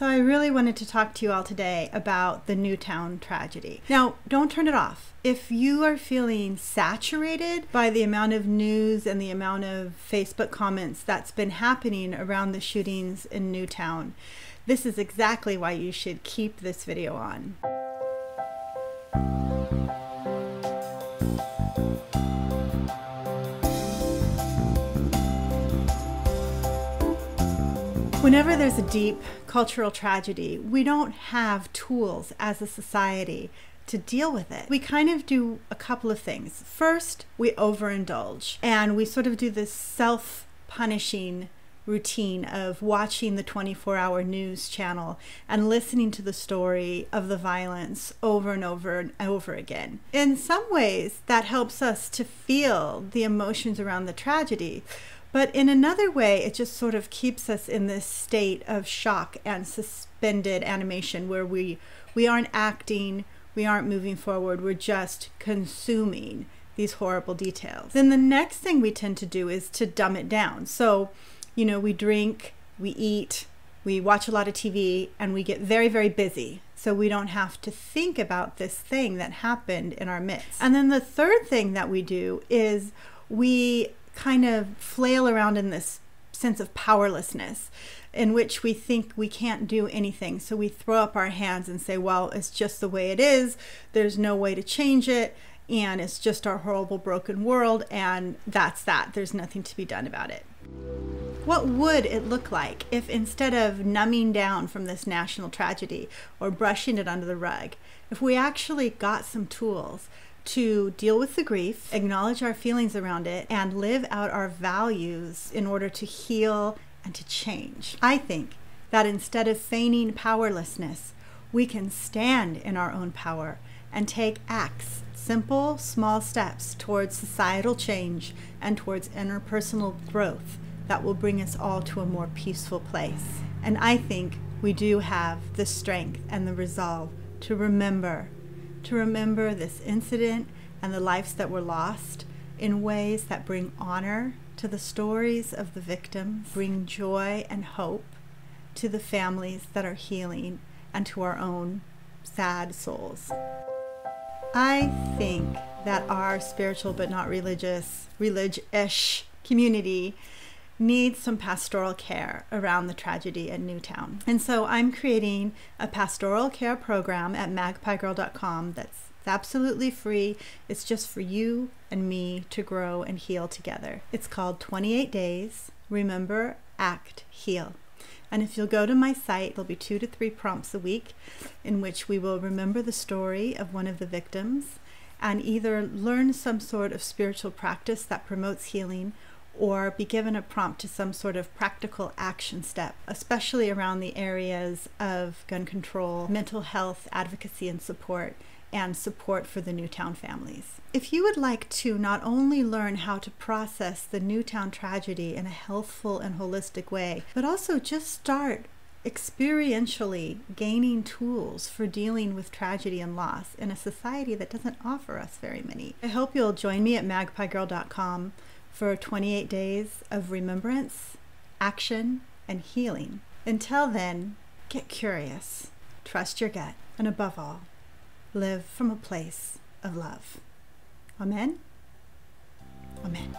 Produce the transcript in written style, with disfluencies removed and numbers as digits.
So I really wanted to talk to you all today about the Newtown tragedy. Now, don't turn it off. If you are feeling saturated by the amount of news and the amount of Facebook comments that's been happening around the shootings in Newtown, this is exactly why you should keep this video on. Whenever there's a deep cultural tragedy, we don't have tools as a society to deal with it. We kind of do a couple of things. First, we overindulge and we sort of do this self-punishing routine of watching the 24-hour news channel and listening to the story of the violence over and over and over again. In some ways, that helps us to feel the emotions around the tragedy. But in another way, it just sort of keeps us in this state of shock and suspended animation where we aren't acting, we aren't moving forward, we're just consuming these horrible details. Then the next thing we tend to do is to dumb it down. So, you know, we drink, we eat, we watch a lot of TV, and we get very, very busy. So we don't have to think about this thing that happened in our midst. And then the third thing that we do is we kind of flail around in this sense of powerlessness in which we think we can't do anything. So we throw up our hands and say, well, it's just the way it is. There's no way to change it. And it's just our horrible, broken world. And that's that. There's nothing to be done about it. What would it look like if instead of numbing down from this national tragedy or brushing it under the rug, if we actually got some tools to deal with the grief, acknowledge our feelings around it, and live out our values in order to heal and to change? I think that instead of feigning powerlessness, we can stand in our own power and take acts, simple, small steps towards societal change and towards interpersonal growth that will bring us all to a more peaceful place. And I think we do have the strength and the resolve to remember this incident and the lives that were lost in ways that bring honor to the stories of the victims, bring joy and hope to the families that are healing and to our own sad souls. I think that our spiritual but not religious, Relig-ish community needs some pastoral care around the tragedy at Newtown. And so I'm creating a pastoral care program at magpiegirl.com that's absolutely free. It's just for you and me to grow and heal together. It's called 28 Days, Remember, Act, Heal. And if you'll go to my site, there'll be 2 to 3 prompts a week in which we will remember the story of one of the victims and either learn some sort of spiritual practice that promotes healing or be given a prompt to some sort of practical action step, especially around the areas of gun control, mental health, advocacy and support for the Newtown families. If you would like to not only learn how to process the Newtown tragedy in a healthful and holistic way, but also just start experientially gaining tools for dealing with tragedy and loss in a society that doesn't offer us very many, I hope you'll join me at magpiegirl.com for 28 days of remembrance, action, and healing. Until then, get curious, trust your gut, and above all, live from a place of love. Amen? Amen.